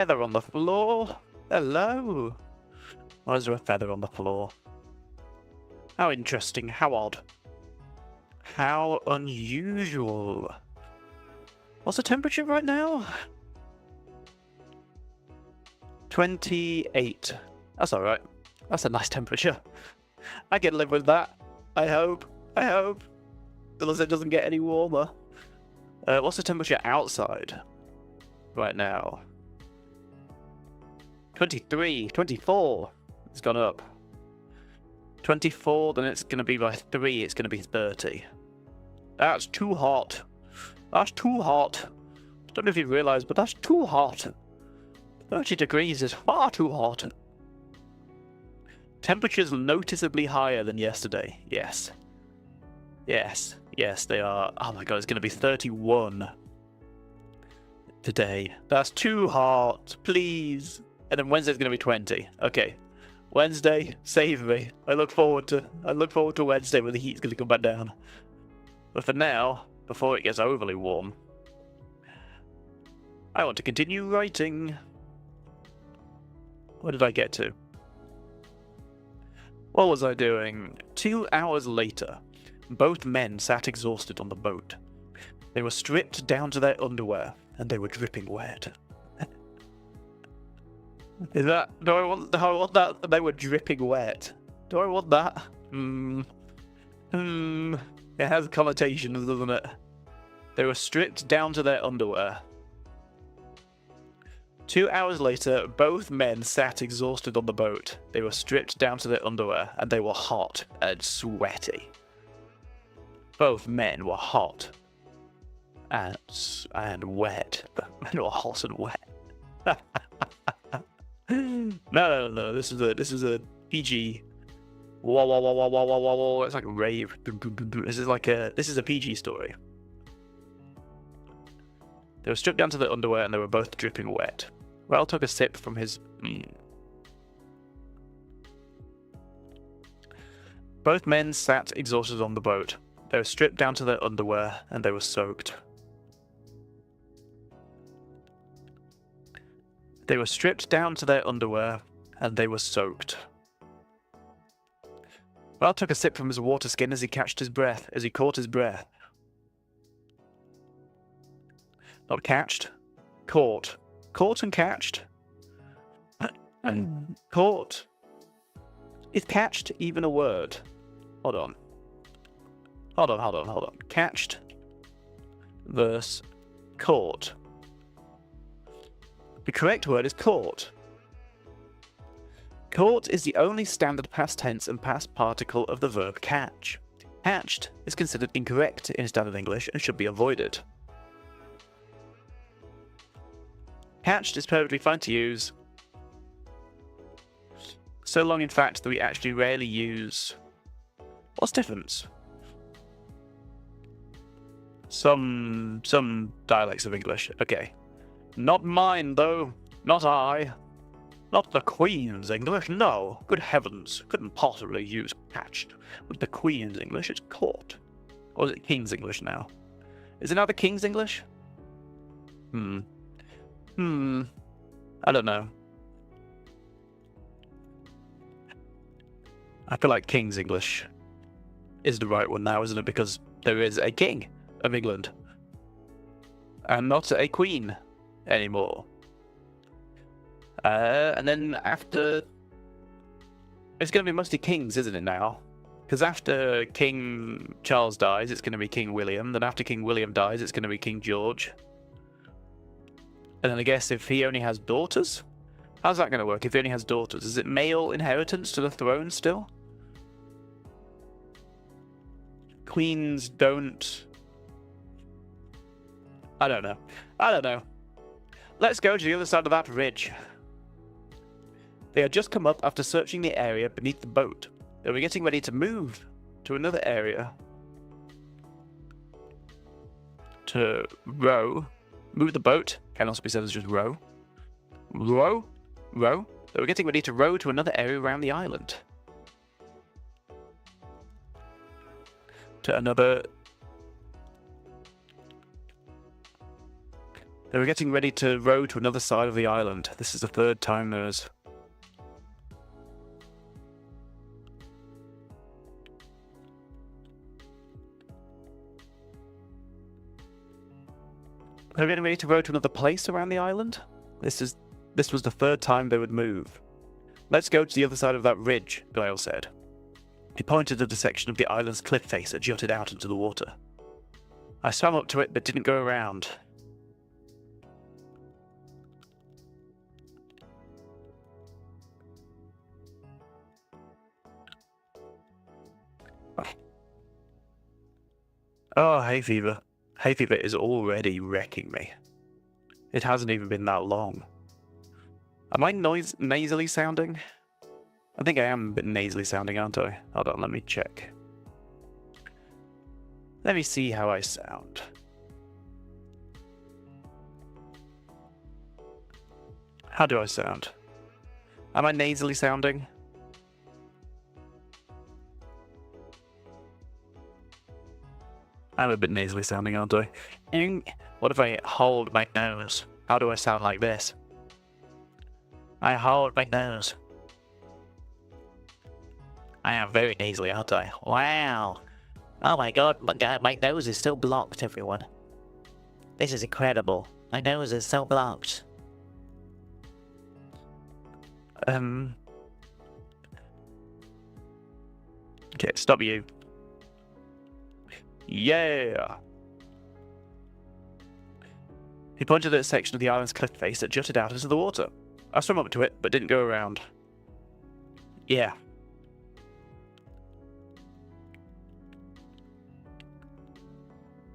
Feather on the floor. Hello. Why is there a feather on the floor? How interesting. How odd. How unusual. What's the temperature right now? 28. That's alright. That's a nice temperature. I can live with that. I hope. I hope. Unless it doesn't get any warmer. What's the temperature outside right now? 23, 24. It's gone up. 24, then it's going to be by 3, it's going to be 30. That's too hot. That's too hot. I don't know if you realise, but that's too hot. 30 degrees is far too hot. Temperatures noticeably higher than yesterday. Yes. Yes. Yes, they are. Oh my god, it's going to be 31 today. That's too hot. Please. And then Wednesday's going to be 20. Okay. Wednesday, save me. I look forward to Wednesday when the heat's going to come back down. But for now, before it gets overly warm, I want to continue writing. Where did I get to? What was I doing? 2 hours later, both men sat exhausted on the boat. They were stripped down to their underwear, and they were dripping wet. Do I want that? They were dripping wet. Do I want that? It has connotations, doesn't it? They were stripped down to their underwear. 2 hours later, both men sat exhausted on the boat. They were stripped down to their underwear, and they were hot and sweaty. Both men were hot and wet. Men were hot and wet. No. This is a PG. Whoa. It's like a rave. This is a PG story. They were stripped down to their underwear and they were both dripping wet. Raoul took a sip from his. Both men sat exhausted on the boat. They were stripped down to their underwear and they were soaked. They were stripped down to their underwear, and they were soaked. Raoul took a sip from his water skin as he caught his breath. Not catched. Caught. Caught and catched. And caught. Is catched even a word? Hold on. Catched versus caught. The correct word is caught. Caught is the only standard past tense and past particle of the verb catch. Catched is considered incorrect in standard English and should be avoided. Catched is perfectly fine to use, so long in fact that we actually rarely use... What's the difference? Some dialects of English, okay. Not mine, though. Not I. Not the Queen's English, no. Good heavens. Couldn't possibly use catched. With the Queen's English, it's caught. Or is it King's English now? Is it now the King's English? I don't know. I feel like King's English is the right one now, isn't it? Because there is a King of England. And not a Queen anymore. And then after... It's going to be mostly kings, isn't it now? Because after King Charles dies, it's going to be King William. Then after King William dies, it's going to be King George. And then I guess if he only has daughters? How's that going to work if he only has daughters? Is it male inheritance to the throne still? Queens don't... I don't know. Let's go to the other side of that ridge. They had just come up after searching the area beneath the boat. They were getting ready to move to another area. To row. Move the boat. Can also be said as just row. Row. They were getting ready to row to another area around the island. To another... They were getting ready to row to another side of the island. This is the third time there's... They were getting ready to row to another place around the island. This was the third time they would move. Let's go to the other side of that ridge, Gael said. He pointed to the section of the island's cliff face that jutted out into the water. I swam up to it, but didn't go around. Oh, hay fever. Hay fever is already wrecking me. It hasn't even been that long. Am I nasally sounding? I think I am a bit nasally sounding, aren't I? Hold on, let me check. Let me see how I sound. How do I sound? Am I nasally sounding? I'm a bit nasally sounding, aren't I? What if I hold my nose? How do I sound like this? I hold my nose. I am very nasally, aren't I? Wow. Oh my god, my nose is so blocked, everyone. This is incredible. My nose is so blocked. Okay, stop you. Yeah! He pointed at a section of the island's cliff face that jutted out into the water. I swam up to it, but didn't go around. Yeah.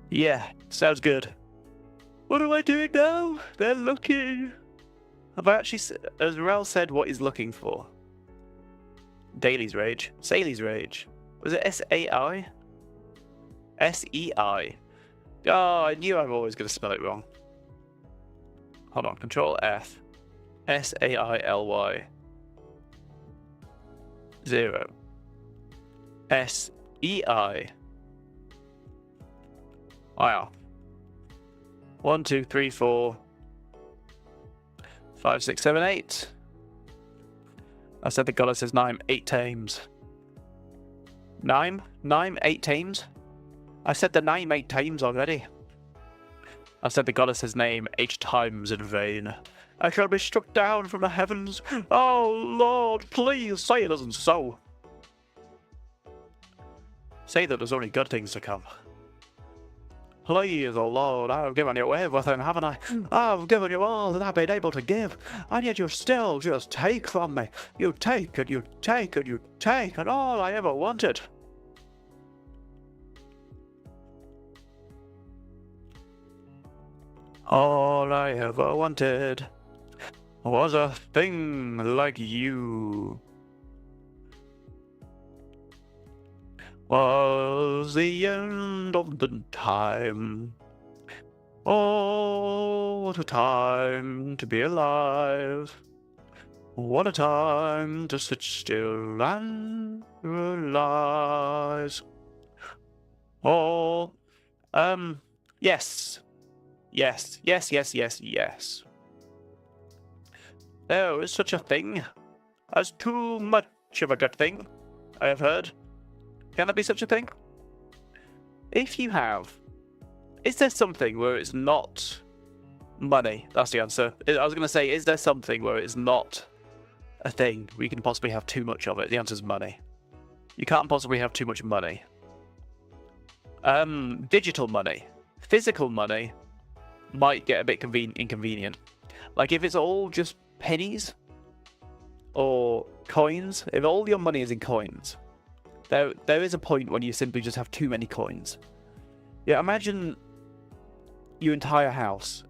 Yeah, sounds good. What am I doing now? They're looking. Have I actually, as Rel said, what he's looking for? Daly's Rage. Saley's Rage. Was it S-A-I? S-E-I. Oh, I knew I'm always going to spell it wrong. Hold on, Control F. S-A-I-L-Y. 0. S-E-I. Wow. 1, 2, 3, 4, 5, 6, 7, 8. I said the goddess's name 8 times. Name? 8 times? I said the name 8 times already. I said the goddess's name 8 times in vain. I shall be struck down from the heavens. Oh, Lord, please say it isn't so. Say that there's only good things to come. Please, oh Lord, I've given you everything, haven't I? I've given you all that I've been able to give, and yet you still just take from me. You take and you take and you take, and all I ever wanted. All I ever wanted was a thing like you. Was the end of the time. Oh, what a time to be alive. What a time to sit still and realize. Oh, yes. Yes, yes, yes, yes, yes. There is such a thing as too much of a good thing, I have heard. Can there be such a thing? If you have, is there something where it's not money? That's the answer. I was going to say, is there something where it's not a thing where you can possibly have too much of it? The answer is money. You can't possibly have too much money. Digital money. Physical money might get a bit inconvenient. Like if it's all just pennies or coins, if all your money is in coins, there is a point when you simply just have too many coins. Yeah, imagine your entire house.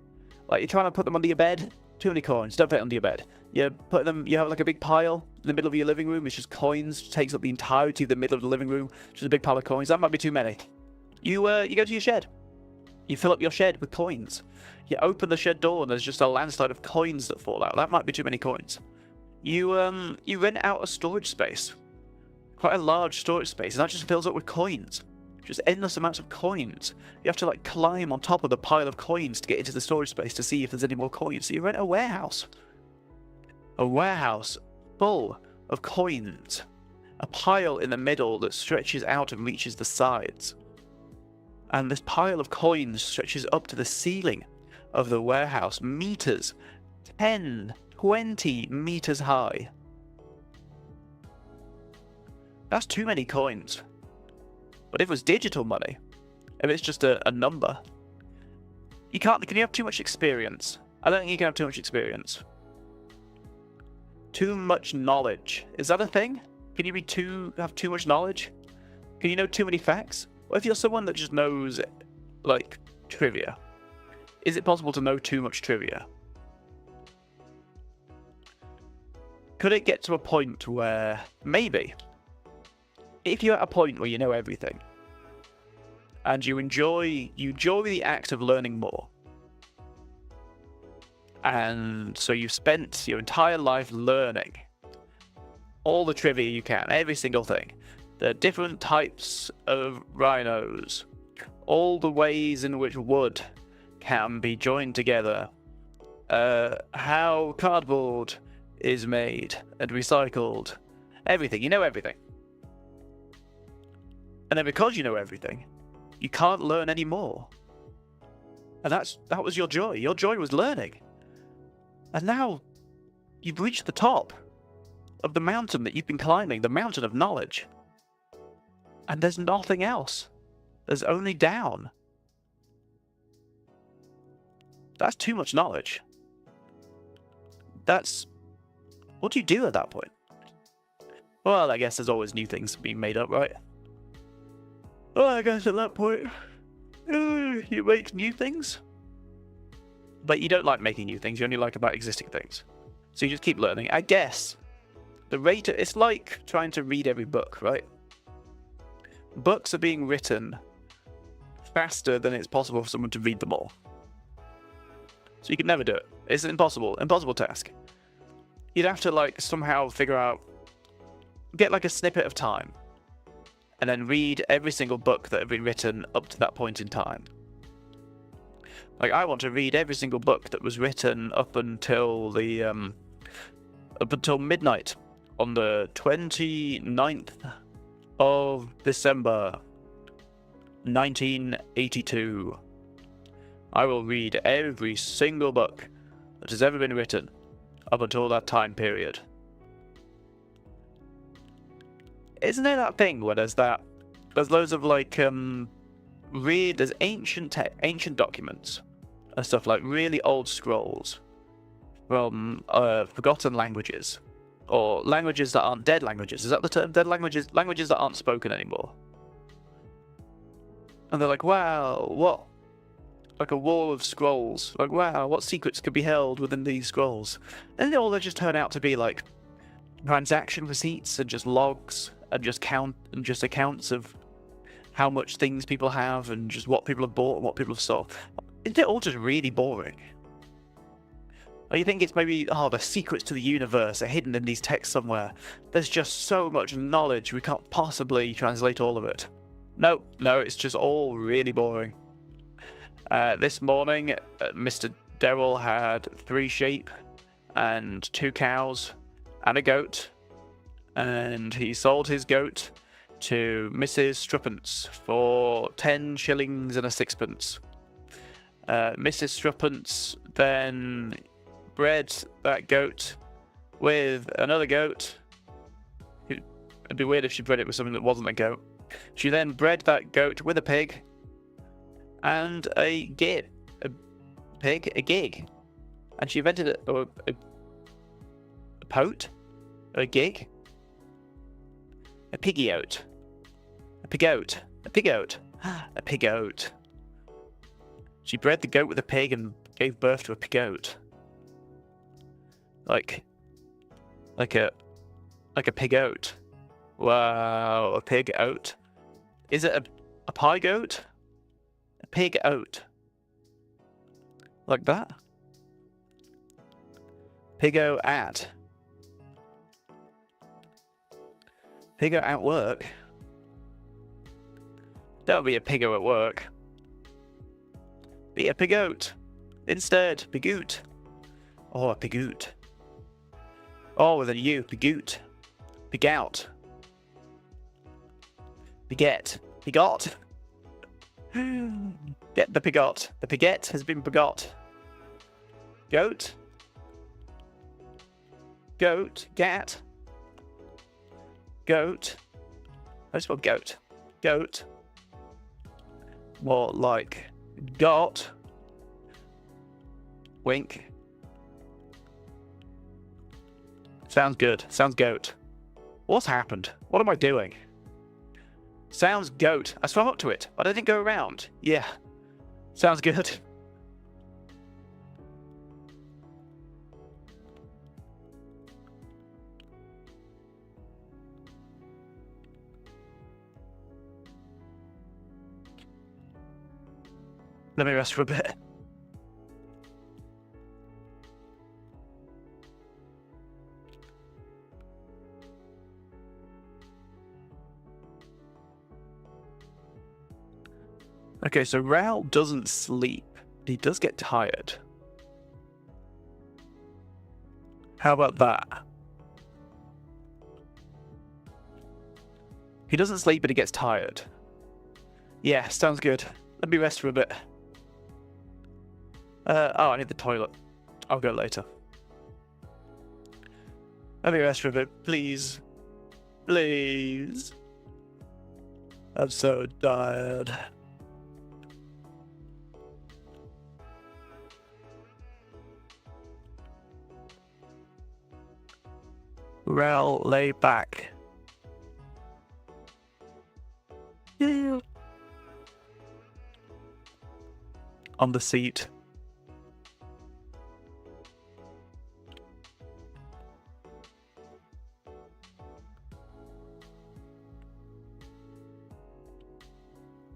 Like you're trying to put them under your bed, too many coins, don't fit under your bed. You have like a big pile in the middle of your living room, it's just coins, takes up the entirety of the middle of the living room, just a big pile of coins. That might be too many. You go to your shed. You fill up your shed with coins. You open the shed door and there's just a landslide of coins that fall out. That might be too many coins. You rent out a storage space. Quite a large storage space, and that just fills up with coins. Just endless amounts of coins. You have to like climb on top of the pile of coins to get into the storage space to see if there's any more coins. So you rent a warehouse. A warehouse full of coins. A pile in the middle that stretches out and reaches the sides. And this pile of coins stretches up to the ceiling of the warehouse, meters, 10, 20 meters high. That's too many coins. But if it was digital money, if it's just a number, can you have too much experience? I don't think you can have too much experience. Too much knowledge. Is that a thing? Can you have too much knowledge? Can you know too many facts? What if you're someone that just knows, like, trivia? Is it possible to know too much trivia? Could it get to a point where, maybe, if you're at a point where you know everything, and you enjoy the act of learning more, and so you've spent your entire life learning all the trivia you can, every single thing, the different types of rhinos, all the ways in which wood can be joined together, how cardboard is made and recycled, everything. You know everything. And then because you know everything, you can't learn any more. And that was your joy. Your joy was learning. And now you've reached the top of the mountain that you've been climbing, the mountain of knowledge. And there's nothing else. There's only down. That's too much knowledge. What do you do at that point? Well, I guess there's always new things being made up, right? Well, I guess at that point, you make new things. But you don't like making new things, you only like about existing things. So you just keep learning. I guess the rate, it's like trying to read every book, right? Books are being written faster than it's possible for someone to read them all. So you could never do it. It's an impossible task. You'd have to like somehow figure out, get like a snippet of time, and then read every single book that had been written up to that point in time. Like, I want to read every single book that was written up until midnight on the 29th of December 1982. I will read every single book that has ever been written up until that time period. Isn't there that thing where there's loads of like there's ancient documents and stuff, like really old scrolls from forgotten languages, or languages that aren't dead languages. Is that the term? Dead languages? Languages that aren't spoken anymore. And they're like, wow, what? Like a wall of scrolls. Like, wow, what secrets could be held within these scrolls? And they all just turn out to be like transaction receipts and just logs and just accounts of how much things people have and just what people have bought and what people have sold. Isn't it all just really boring? Or you think it's maybe, the secrets to the universe are hidden in these texts somewhere. There's just so much knowledge, we can't possibly translate all of it. No, it's just all really boring. This morning, Mr. Derrill had 3 sheep and 2 cows and a goat, and he sold his goat to Mrs. Struppence for 10 shillings and a sixpence. Mrs. Struppence then bred that goat with another goat. It'd be weird if she bred it with something that wasn't a goat. She then bred that goat with a pig and a gig. And she invented a pote? A gig? A piggy oat. A pig oat. A pig oat. A pig oat. She bred the goat with a pig and gave birth to a pig oat. Like a pig oat. Wow, a pig oat. Is it a pie goat? A pig oat. Like that? Piggo at. Piggo at work. Don't be a piggo at work. Be a pigoat. Instead, pigoot. Oh, a pigoot. Oh, with a U, pigoot. Pigout. Beget. Pigot. Get the pigot. The piget has been begot. Goat. Goat. Gat. Goat. I spell goat. Goat. More like got. Wink. Sounds good. Sounds goat. What's happened? What am I doing? Sounds goat. I swam up to it, but I didn't go around. Yeah. Sounds good. Let me rest for a bit. Okay, so Raoul doesn't sleep, but he does get tired. How about that? He doesn't sleep, but he gets tired. Yeah, sounds good. Let me rest for a bit. Oh, I need the toilet. I'll go later. Let me rest for a bit, please. Please. I'm so tired. Raoul, lay back. Yeah. On the seat.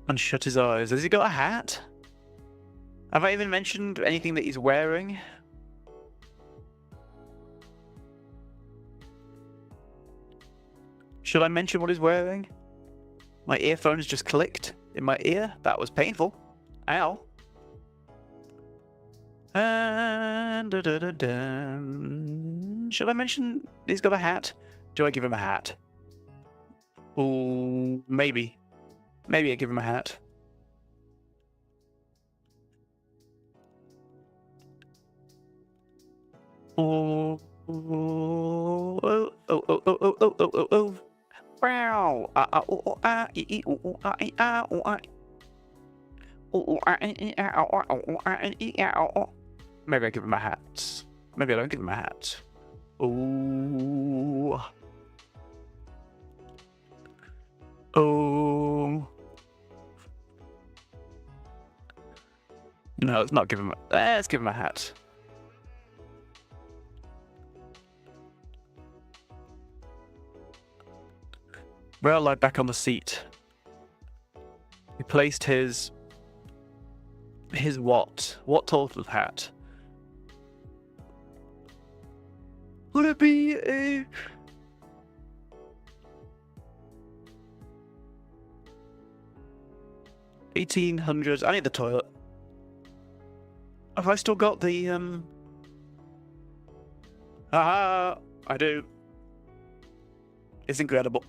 And shut his eyes. Has he got a hat? Have I even mentioned anything that he's wearing? Should I mention what he's wearing? My earphones just clicked in my ear. That was painful. Ow. And should I mention he's got a hat? Do I give him a hat? Ooh, maybe. Maybe I give him a hat. Oh, oh, oh, oh, oh, oh, oh, oh, oh, oh. Wow. Maybe I give him a hat. Maybe I don't give him a hat. Ooh. Oh. No, let's not give him a... Let's give him a hat. Raoul lied back on the seat. He placed his what? What sort of hat? Would it be a... $1800s. I need the toilet. Have I still got the Haha, I do. It's incredible.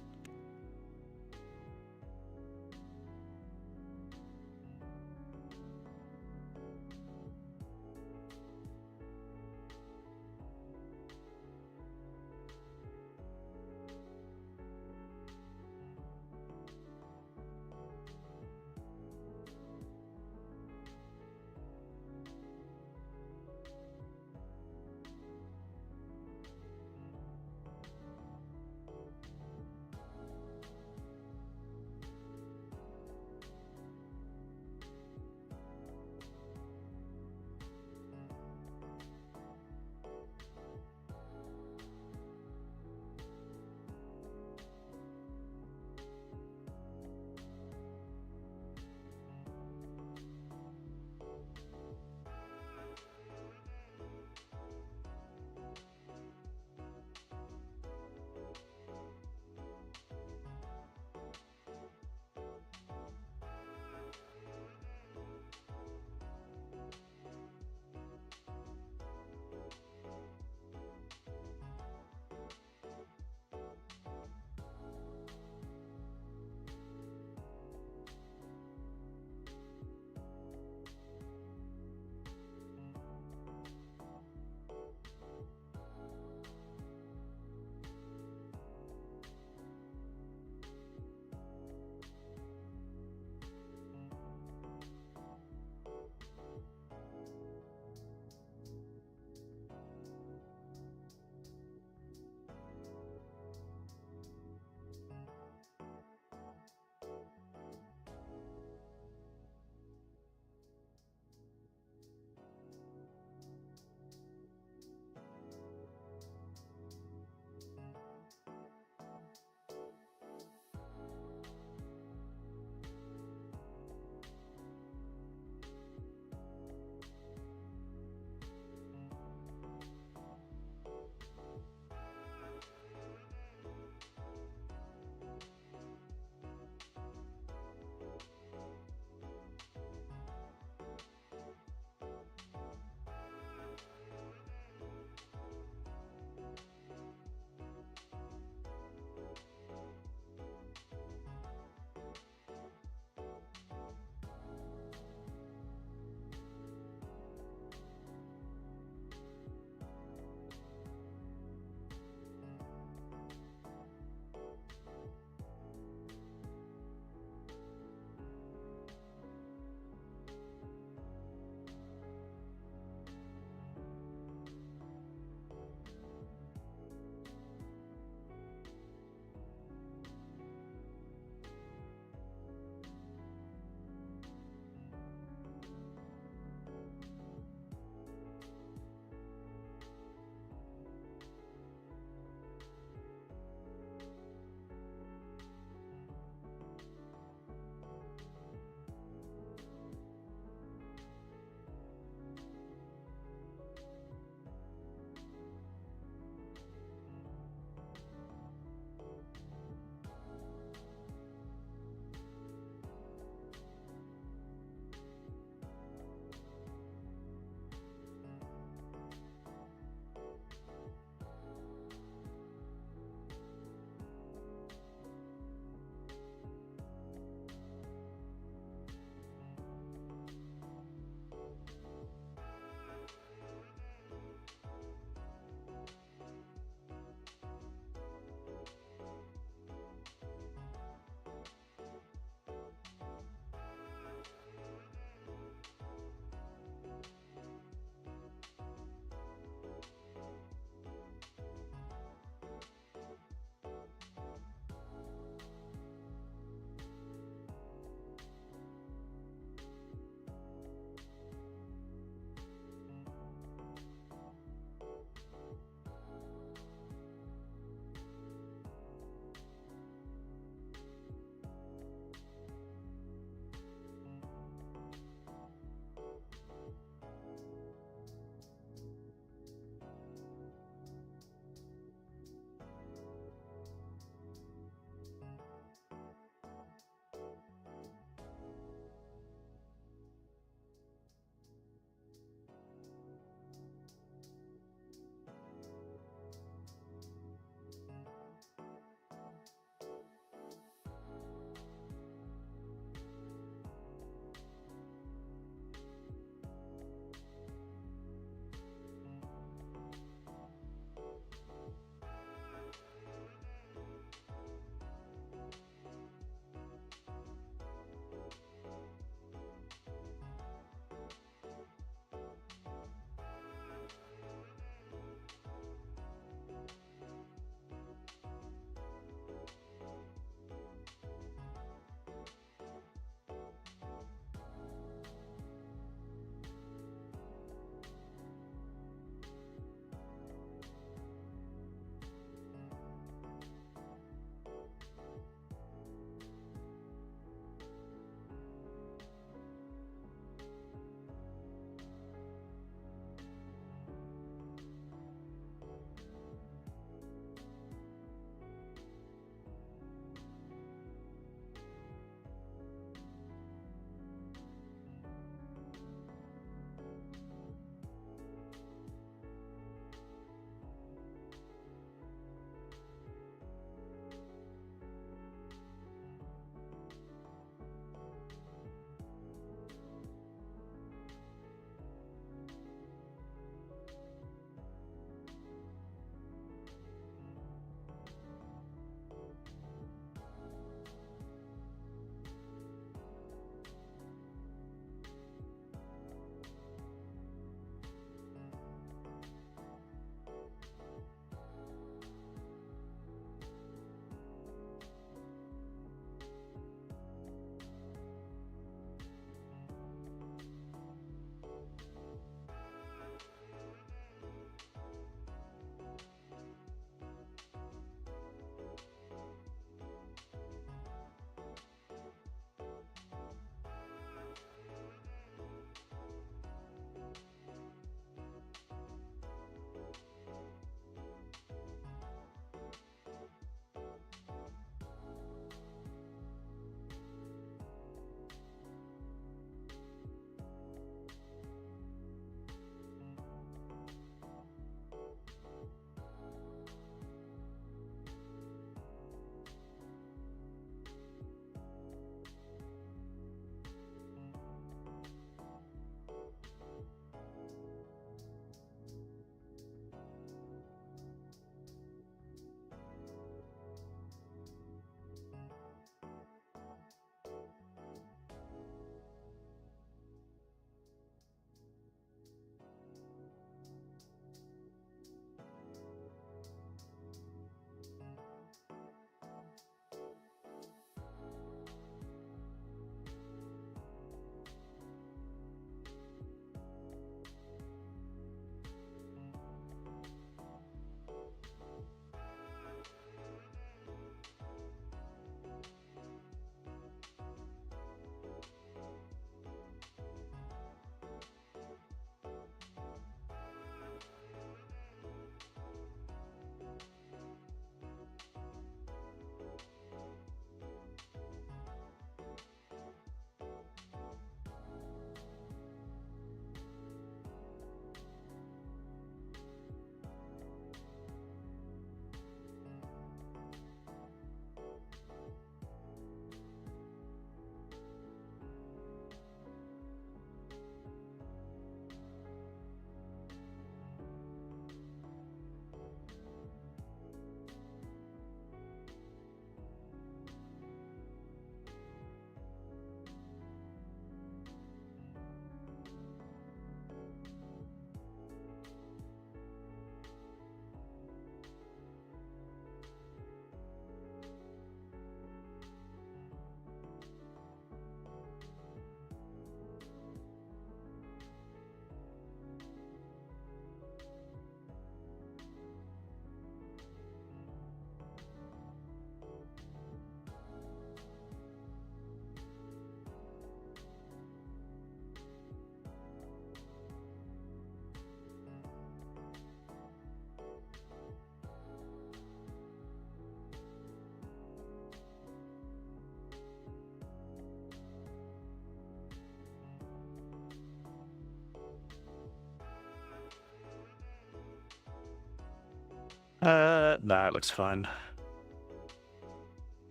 Nah, it looks fine.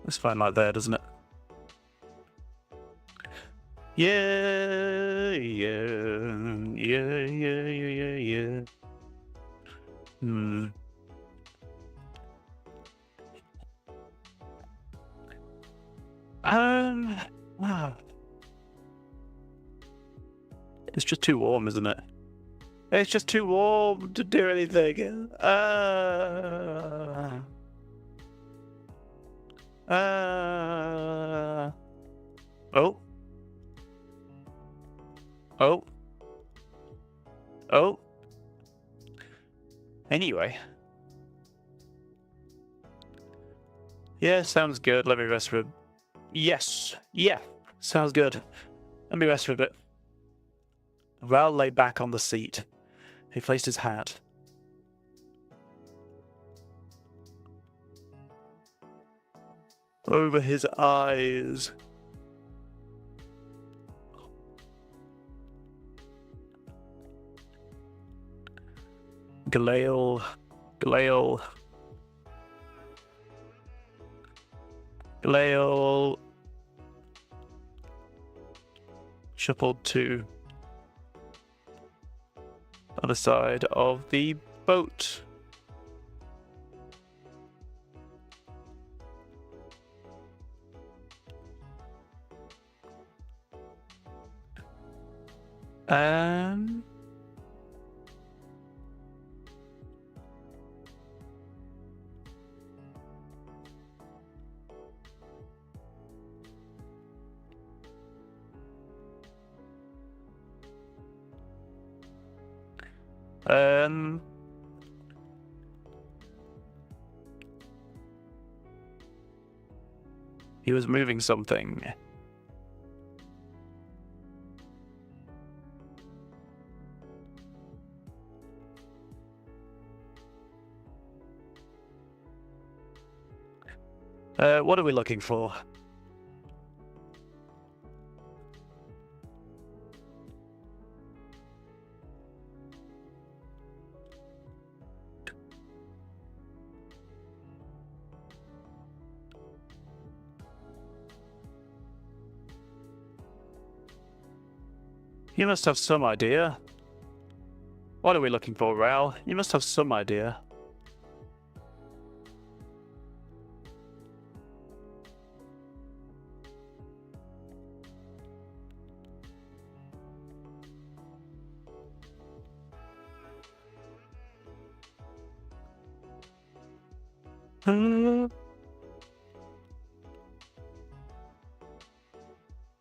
Looks fine like there, doesn't it? Yeah. Wow. It's just too warm, isn't it? It's just too warm to do anything. Oh. Oh. Oh. Anyway. Yeah, sounds good. Let me rest for a... Yes. Yeah. Sounds good. Let me rest for a bit. Ral lay back on the seat. He placed his hat. Over his eyes. Galale shuffled to the other side of the boat. He was moving something. What are we looking for? You must have some idea. What are we looking for, Ral? You must have some idea.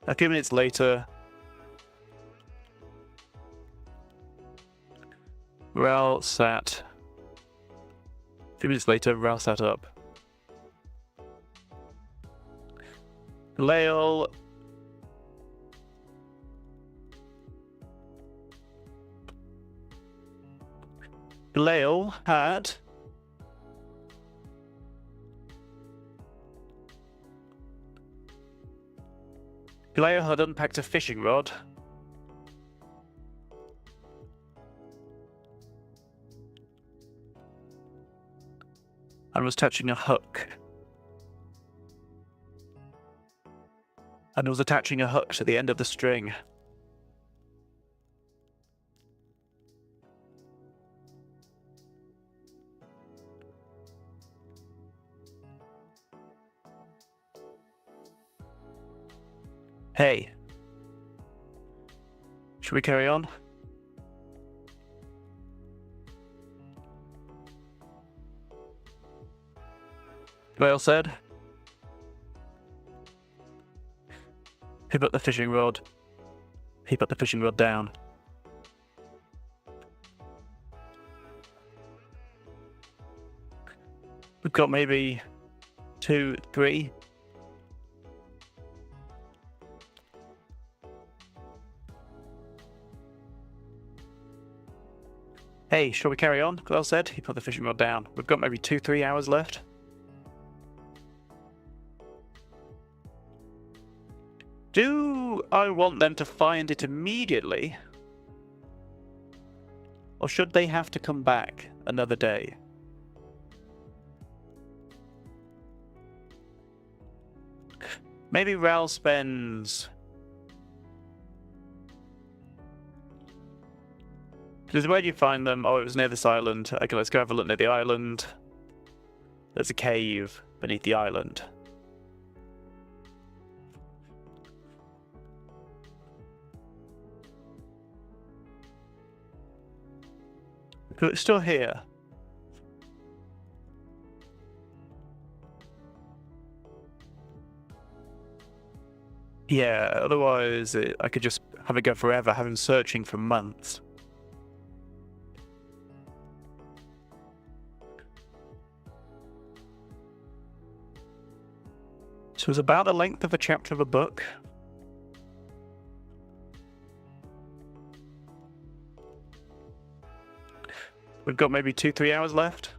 A few minutes later, Ral sat. A few minutes later, Ral sat up. Lael had unpacked a fishing rod and was touching a hook. And was attaching a hook to the end of the string. Hey. Should we carry on? Whale said. He put the fishing rod. He put the fishing rod down. We've got maybe 2, 3. Hey, shall we carry on? Well said. He put the fishing rod down. We've got maybe 2, 3 hours left. Do I want them to find it immediately? Or should they have to come back another day? Maybe Ral spends... Because where do you find them? Oh, it was near this island. Okay, let's go have a look near the island. There's a cave beneath the island. But it's still here. Yeah, otherwise I could just have it go forever, have him searching for months. So it's about the length of a chapter of a book. We've got maybe 2-3 hours left.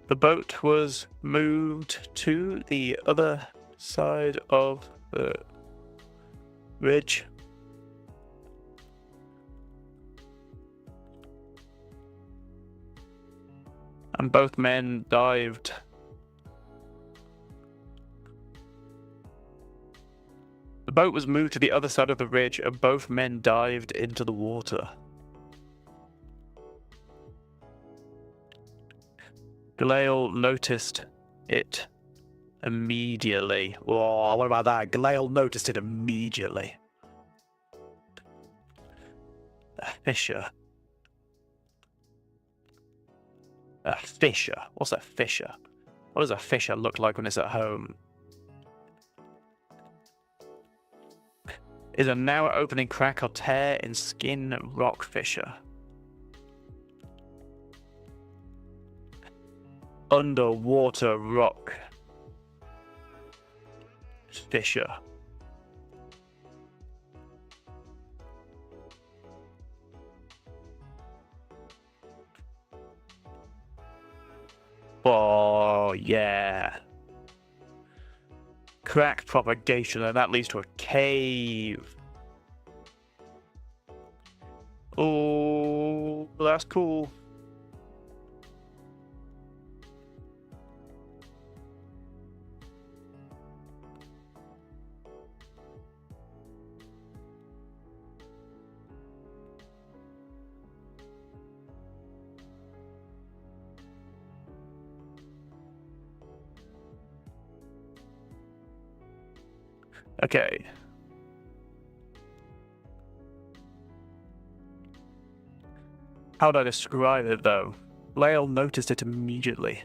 The boat was moved to the other side of the ridge. And both men dived. The boat was moved to the other side of the ridge and both men dived into the water. Glale noticed it immediately. Oh, what about that? Glale noticed it immediately. A fisher. A fisher? What's a fisher? What does a fisher look like when it's at home? Is a narrow opening crack or tear in skin rock fissure. Underwater rock fissure. Oh, yeah. Crack propagation, and that leads to a cave. Oh, that's cool. Okay. How would I describe it, though? Lyle noticed it immediately.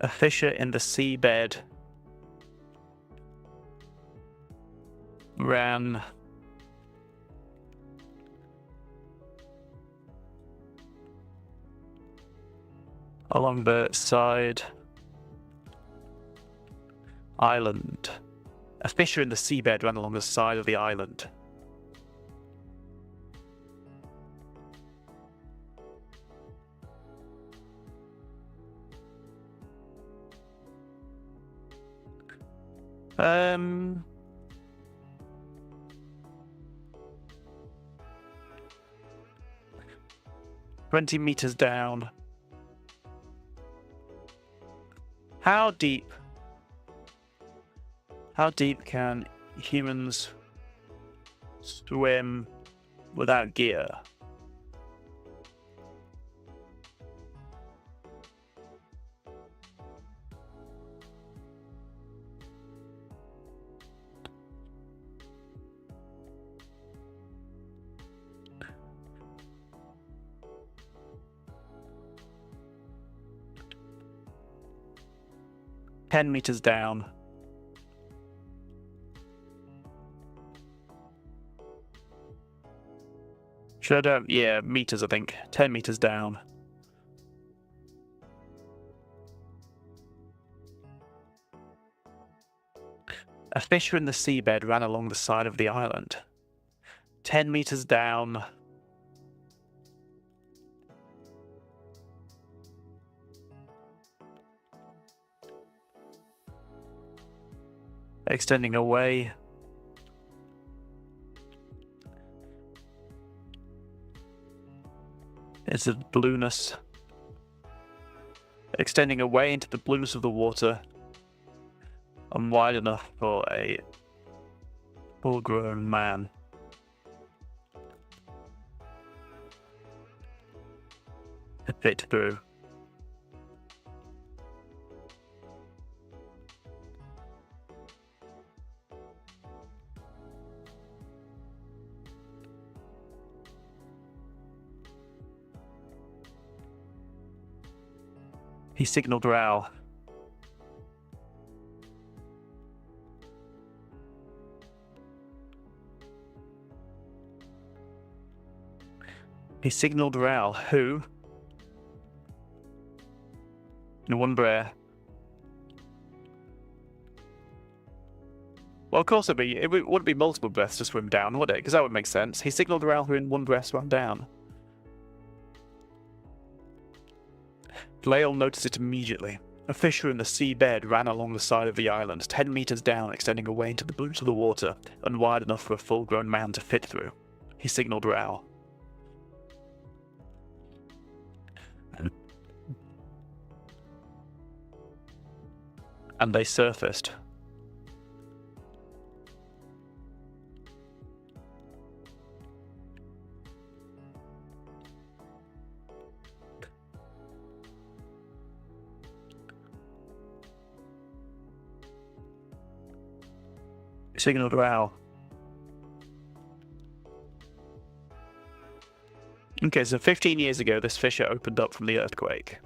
A fissure in the seabed ran along the side island. A fissure in the seabed ran along the side of the island. Um... 20 meters down. How deep can humans swim without gear? "10 meters down." Should I do... Yeah, meters, I think. 10 meters down. A fissure in the seabed ran along the side of the island. 10 meters down. extending away into the blueness, extending away into the blueness of the water, and wide enough for a full-grown man. To fit through. He signaled Rao. He signaled Rao, who, in one breath. Well, of course it wouldn't be multiple breaths to swim down, would it? Because that would make sense. He signaled Rao, who in one breath swam down. Lael noticed it immediately. A fissure in the seabed ran along the side of the island, 10 meters down, extending away into the blueness of the water, and wide enough for a full-grown man to fit through. He signaled Rao. And they surfaced. Signaled Rao. Okay, so 15 years ago, this fissure opened up from the earthquake.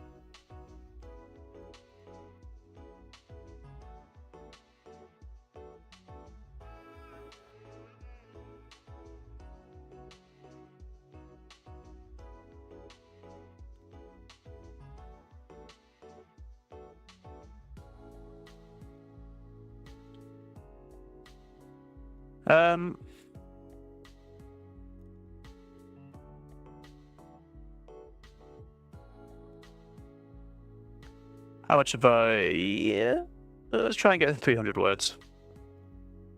How much have I... Yeah. Let's try and get 300 words.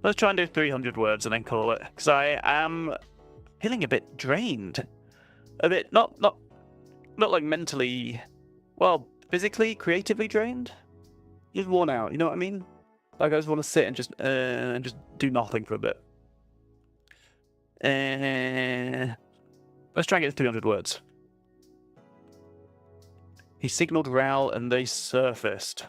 Let's try and do 300 words and then call it. Because I am feeling a bit drained. A bit, not like mentally... Well, physically, creatively drained? Just worn out, you know what I mean? Like I just want to sit and just do nothing for a bit. Let's try and get 300 words. He signaled Rao and they surfaced.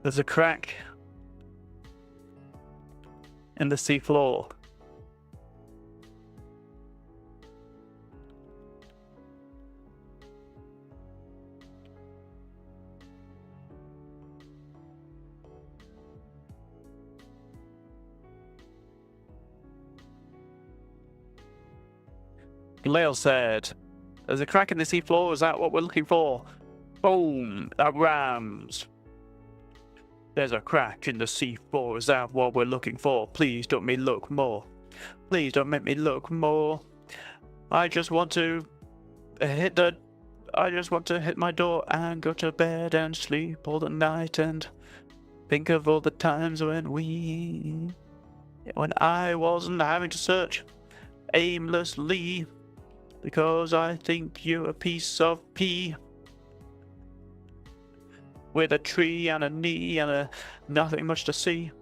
There's a crack in the sea floor. Lael said, "There's a crack in the sea floor, is that what we're looking for?" Boom! That rams. There's a crack in the sea floor, is that what we're looking for? Please don't make me look more. Please don't make me look more. I just want to hit my door and go to bed and sleep all the night and think of all the times when I wasn't having to search aimlessly because I think you're a piece of pee. With a tree and a knee and nothing much to see.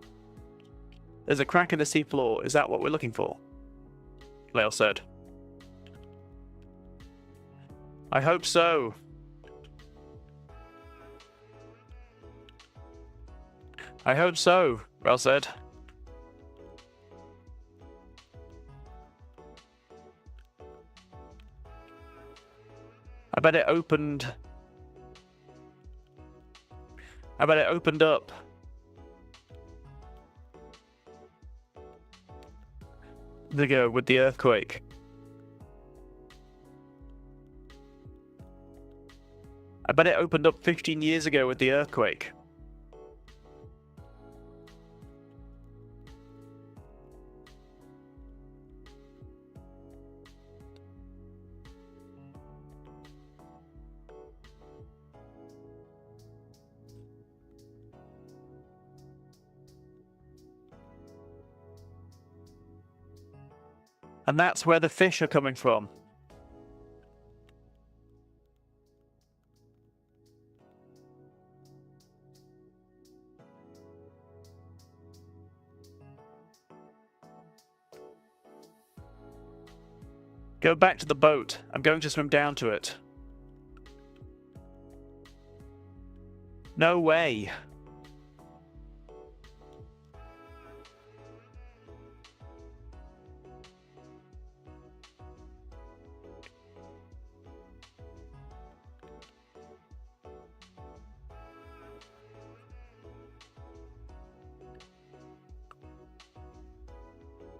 There's a crack in the sea floor. Is that what we're looking for? Lael said. I hope so. I hope so, Rao said. bet it opened... I bet it opened up. Ago with the earthquake. I bet it opened up 15 years ago with the earthquake. And that's where the fish are coming from. Go back to the boat. I'm going to swim down to it. No way.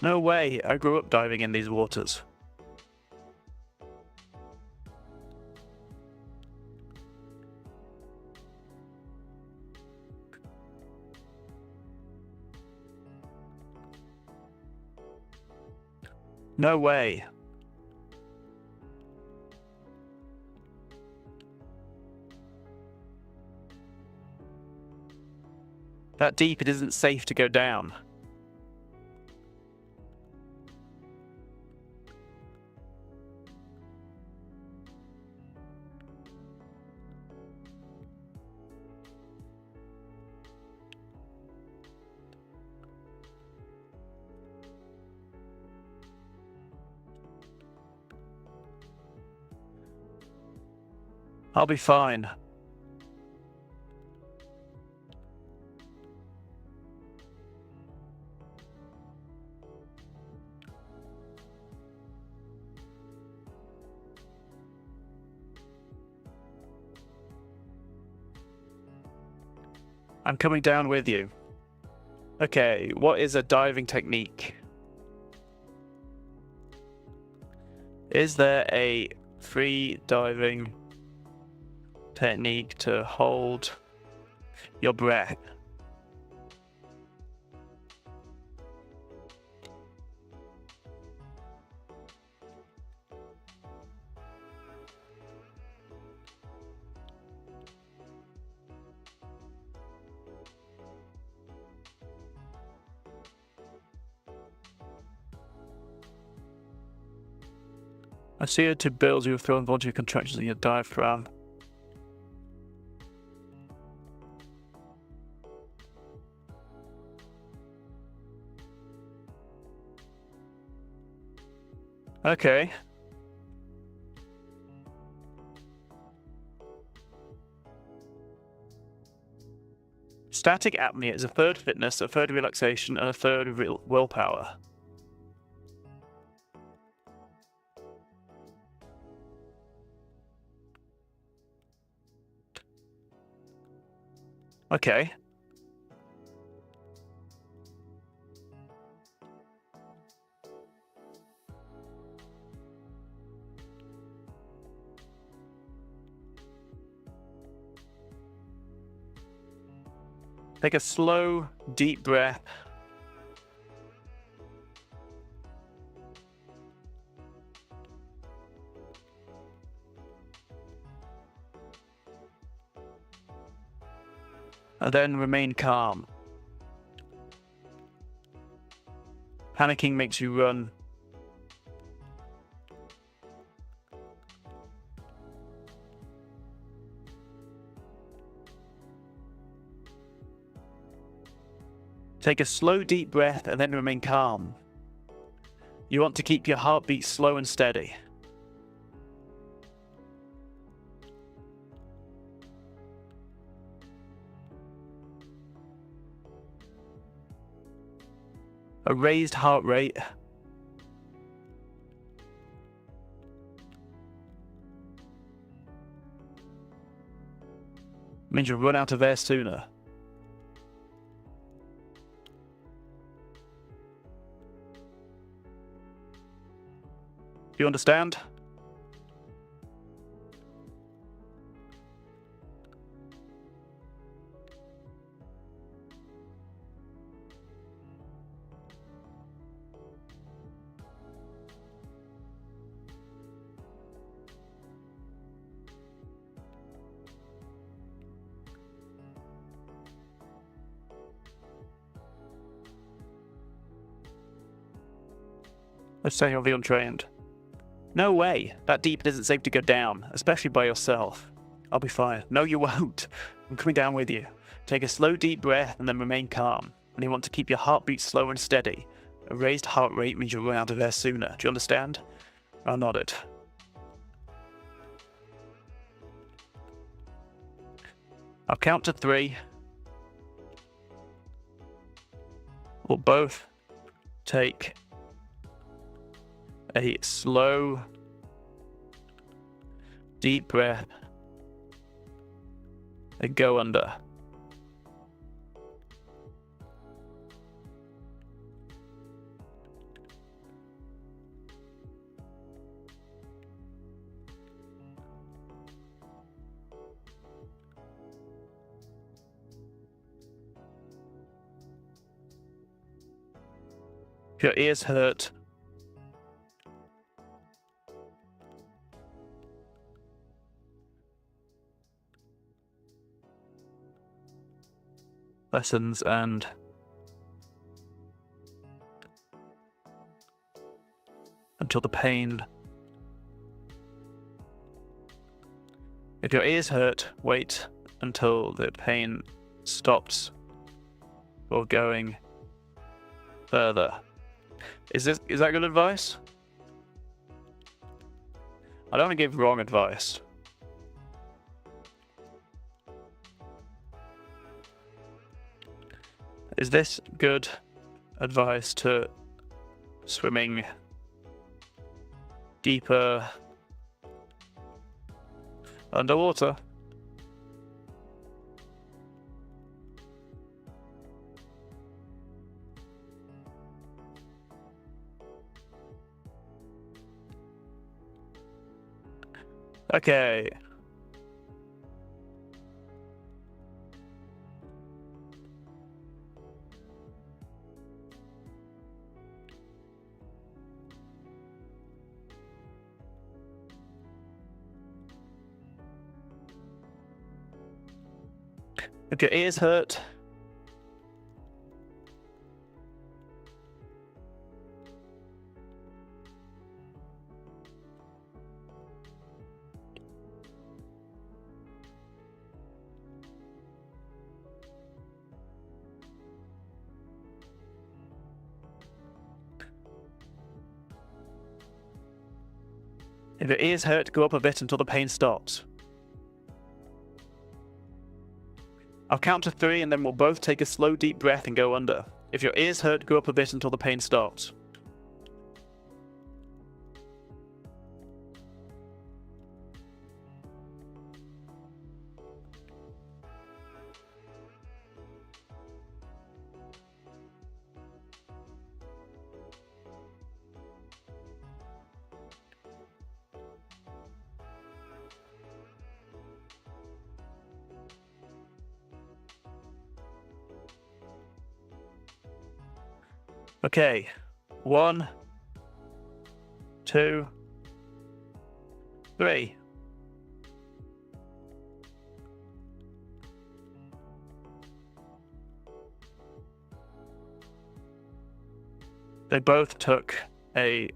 No way. I grew up diving in these waters. No way. That deep, it isn't safe to go down. I'll be fine. I'm coming down with you. Okay, what is a diving technique? Is there a free diving technique to hold your breath? I see it to build you feel voluntary contractions in your diaphragm. Okay. Static apnea is a third fitness, a third relaxation, and a third willpower. Okay. Take a slow, deep breath. And then remain calm. Panicking makes you run. Take a slow, deep breath and then remain calm. You want to keep your heartbeat slow and steady. A raised heart rate. Means you'll run out of air sooner. Do you understand? Let's say you're the untrained. No way. That deep isn't safe to go down, especially by yourself. I'll be fine. No, you won't. I'm coming down with you. Take a slow, deep breath and then remain calm. And you want to keep your heartbeat slow and steady. A raised heart rate means you'll run out of air sooner. Do you understand? I nodded. I'll count to 3. We'll both take a slow, deep breath and go under. If your ears hurt, lessons and until the pain. If your ears hurt, wait until the pain stops or going further. Is that good advice? I don't want to give wrong advice. Is this good advice to swimming deeper underwater? Okay. If your ears hurt, go up a bit until the pain stops. I'll count to 3 and then we'll both take a slow, deep breath and go under. If your ears hurt, go up a bit until the pain stops. Okay, 1, 2, 3. They both took a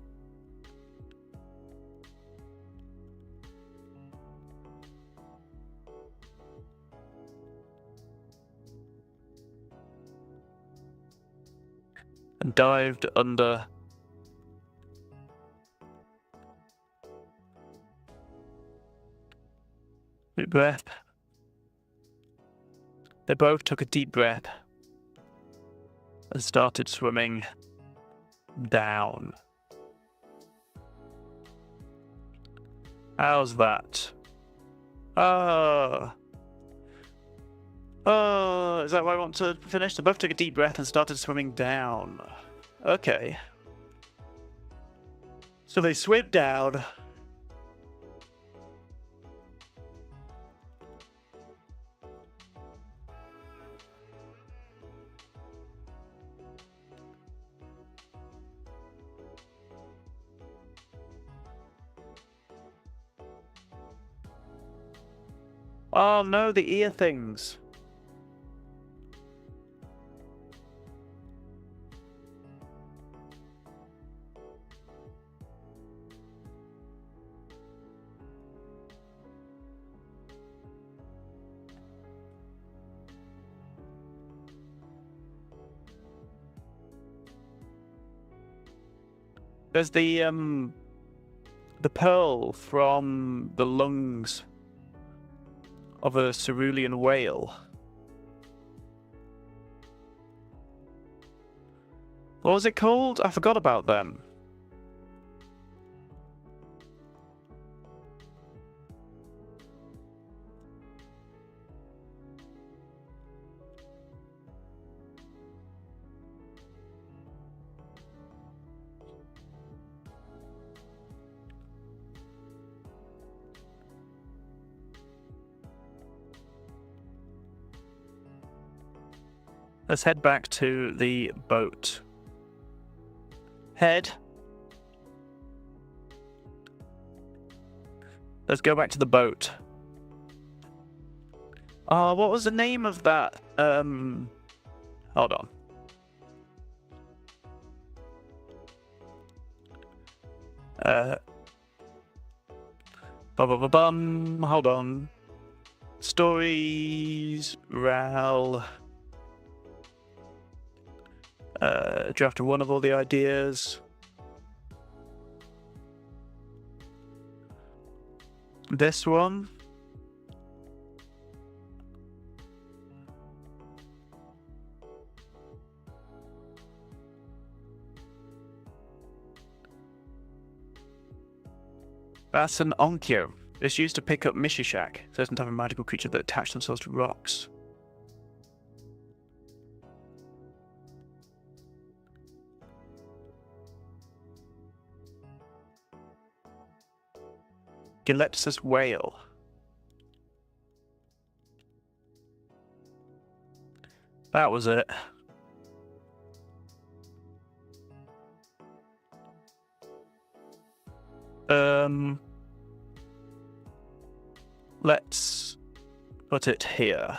and dived under deep breath. They both took a deep breath and started swimming down. How's that? Ah, Oh, is that where I want to finish? They both took a deep breath and started swimming down. Okay. So they swim down. Oh no, the ear things. There's the pearl from the lungs of a cerulean whale. What was it called? I forgot about them. Let's head back to the boat. Head. Let's go back to the boat. What was the name of that? Hold on. Hold on. Stories, Ral. Draft one of all the ideas. This one. That's an Onkyo. It's used to pick up Mishishak, certain type of magical creature that attach themselves to rocks. Galepsis whale. That was it. Let's put it here.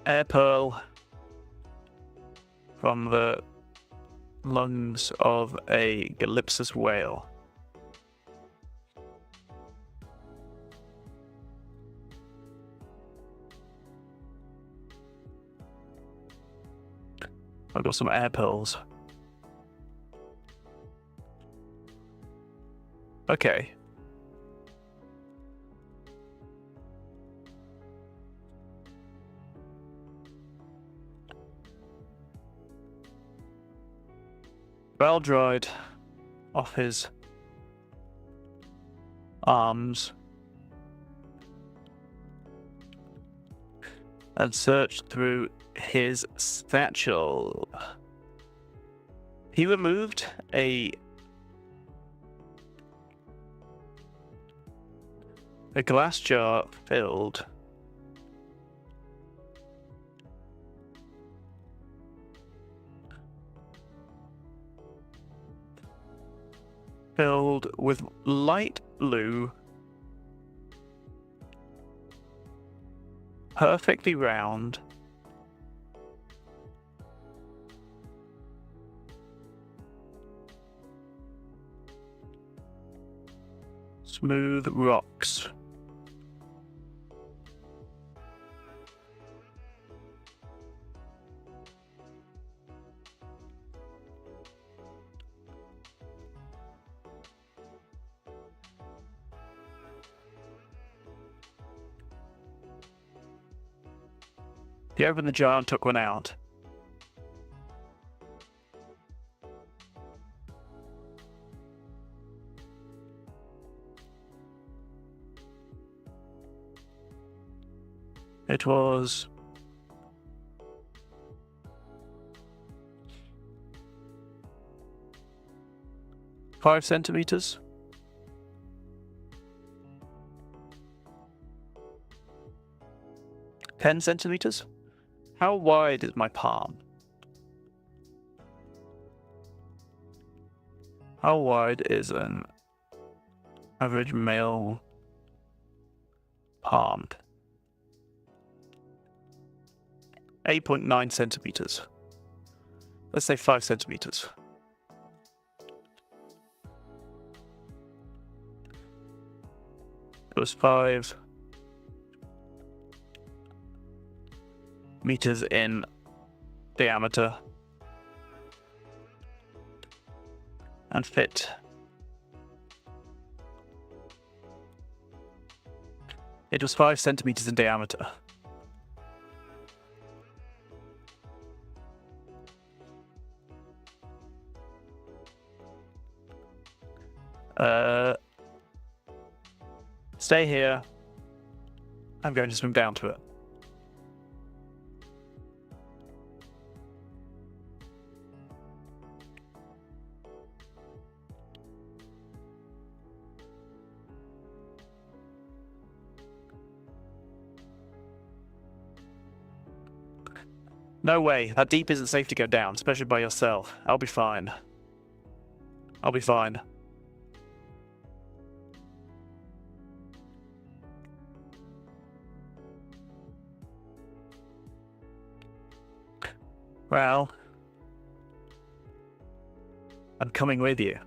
Air pearl from the lungs of a Galepsis whale. I've got some air pearls. Okay. Well dried off his arms and searched through his satchel. He removed a glass jar filled with light blue, perfectly round, smooth rocks. He opened the jar and took one out. It was 5 centimeters. 10 centimeters? How wide is my palm? How wide is an average male palm? 8.9 centimeters. Let's say 5 centimeters. It was 5 meters in diameter and fit. It was 5 centimeters in diameter. Stay here. I'm going to swim down to it. No way, that deep isn't safe to go down, especially by yourself. I'll be fine. I'll be fine. Well, I'm coming with you.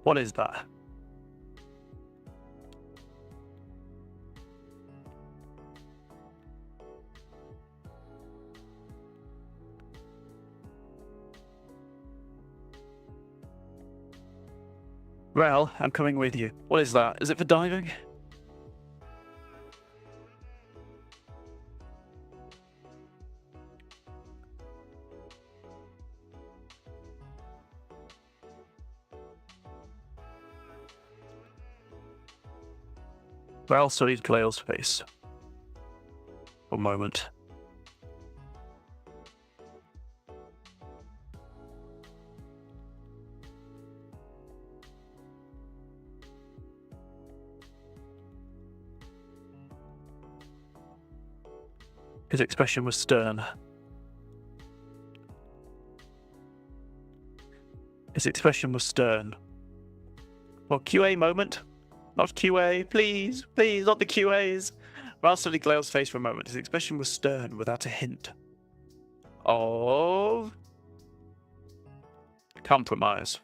What is that? Well, I'm coming with you. What is that? Is it for diving? Val studied Glale's face for a moment. His expression was stern. His expression was stern. Well, QA moment. Not QA, please, please, not the QAs. Val studied Glale's face for a moment. His expression was stern, without a hint of compromise.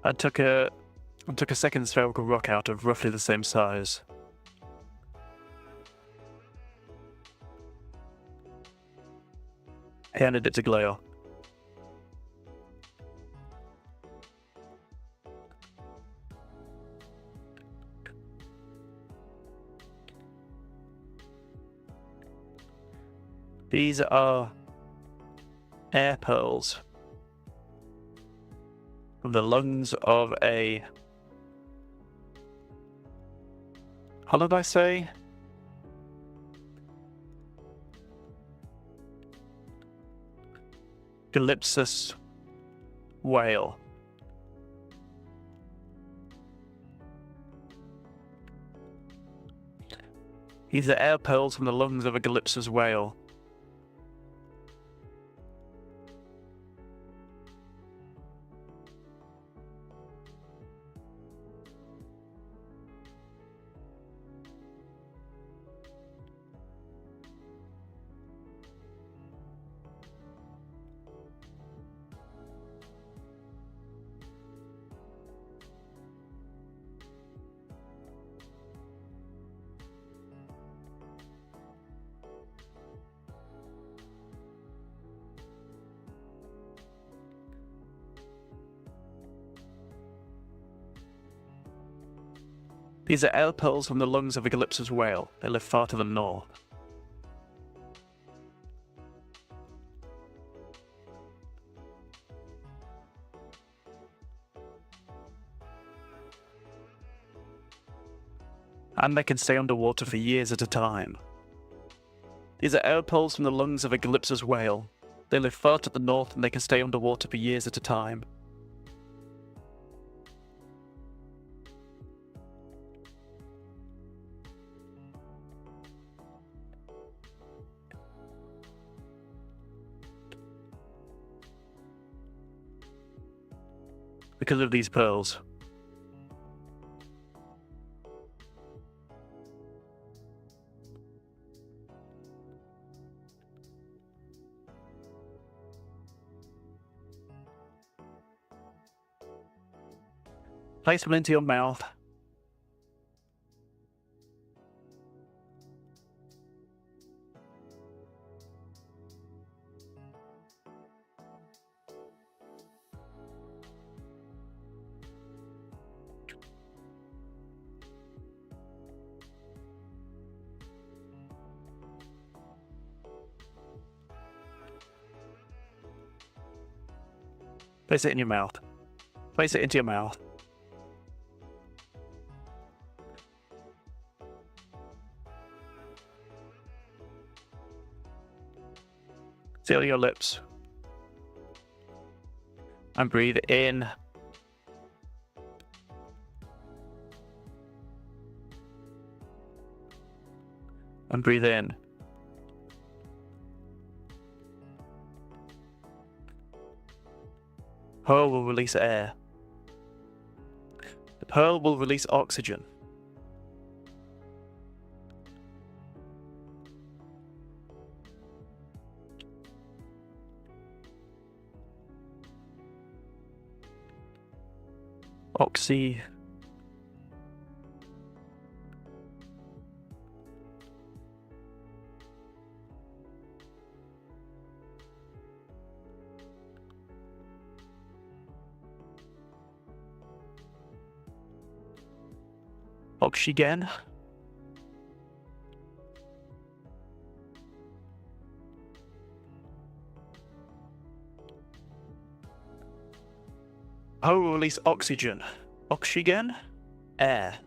I took a second spherical rock out of roughly the same size. He handed it to Glale. These are air pearls from the lungs of a... How did I say? Calypsis whale. These are air pearls from the lungs of a Calypso's whale. These are air pearls from the lungs of a Calypso's whale. They live far to the north. And they can stay underwater for years at a time. These are air pearls from the lungs of a Calypso's whale. They live far to the north and they can stay underwater for years at a time. Because of these pearls. Place them into your mouth. Place it in your mouth. Place it into your mouth. Seal your lips. And breathe in. And breathe in. Pearl will release air. The pearl will release oxygen. Oxy. Oxygen. Pearl will release oxygen. Oxygen. Air.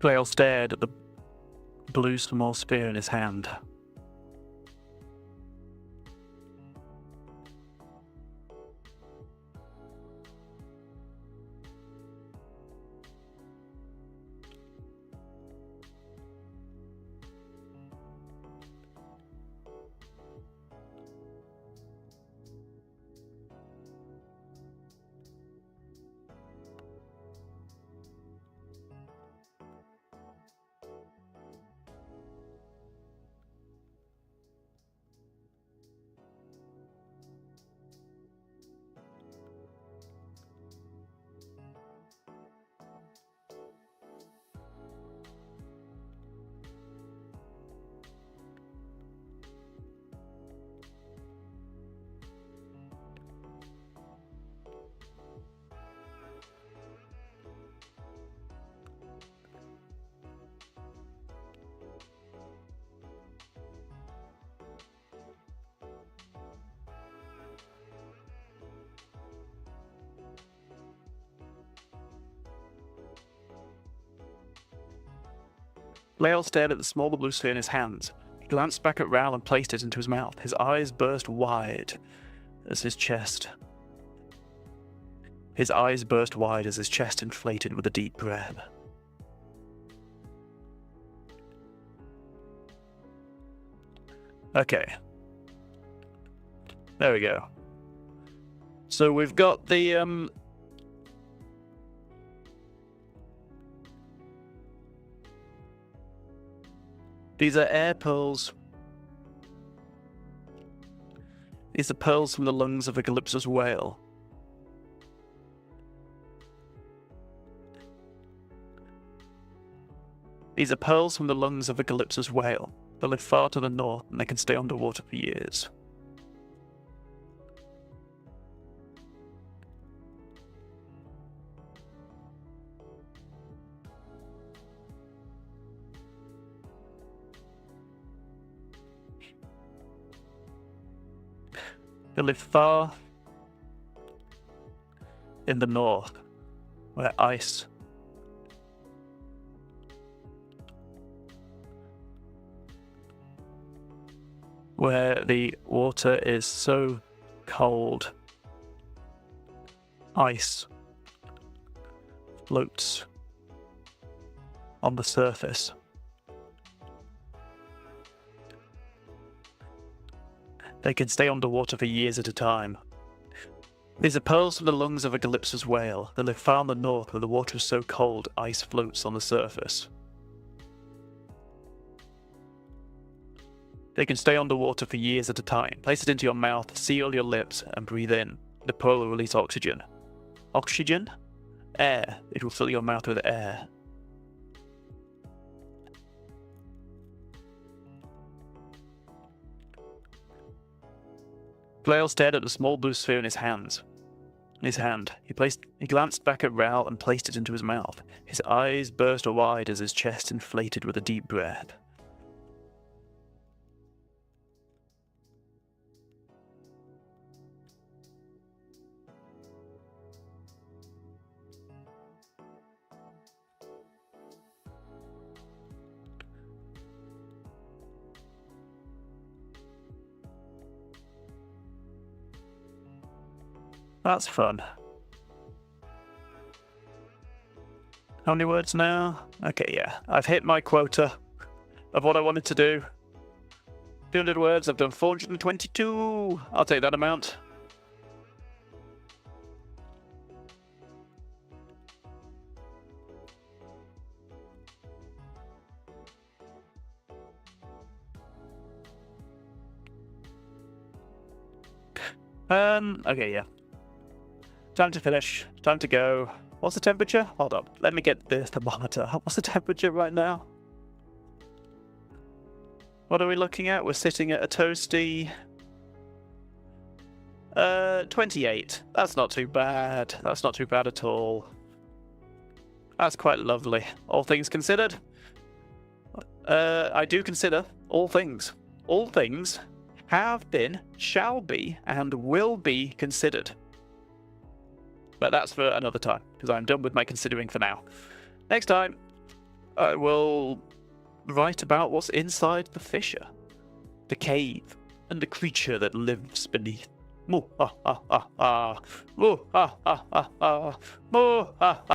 Flail stared at the blue small spear in his hand. Lael stared at the smaller blue sphere in his hands. He glanced back at Ral and placed it into his mouth. His eyes burst wide as his chest... His eyes burst wide as his chest inflated with a deep breath. Okay. There we go. So we've got the, these are air pearls. These are pearls from the lungs of a Calypso's whale. These are pearls from the lungs of a Calypso's whale. They live far to the north and they can stay underwater for years. They live far in the north, where ice where the water is so cold, ice floats on the surface. They can stay underwater for years at a time. These are pearls from the lungs of a Calypso's whale. They live far in the north where the water is so cold, ice floats on the surface. They can stay underwater for years at a time. Place it into your mouth, seal your lips, and breathe in. The pearl will release oxygen. Oxygen? Air. It will fill your mouth with air. Flail stared at the small blue sphere in his hand. He glanced back at Ral and placed it into his mouth. His eyes burst wide as his chest inflated with a deep breath. That's fun. How many words now? Okay, yeah. I've hit my quota of what I wanted to do. 200 words, I've done 422. I'll take that amount. Okay, yeah. Time to finish. Time to go. What's the temperature? Hold up. Let me get the thermometer. What's the temperature right now? What are we looking at? We're sitting at a toasty... 28. That's not too bad. That's not too bad at all. That's quite lovely. All things considered. I do consider all things. All things have been, shall be, and will be considered. But that's for another time, because I'm done with my considering for now. Next time, I will write about what's inside the fissure, the cave, and the creature that lives beneath. Moo ah ah ah ah. Moo ah ah ah ah. Moo ah ah.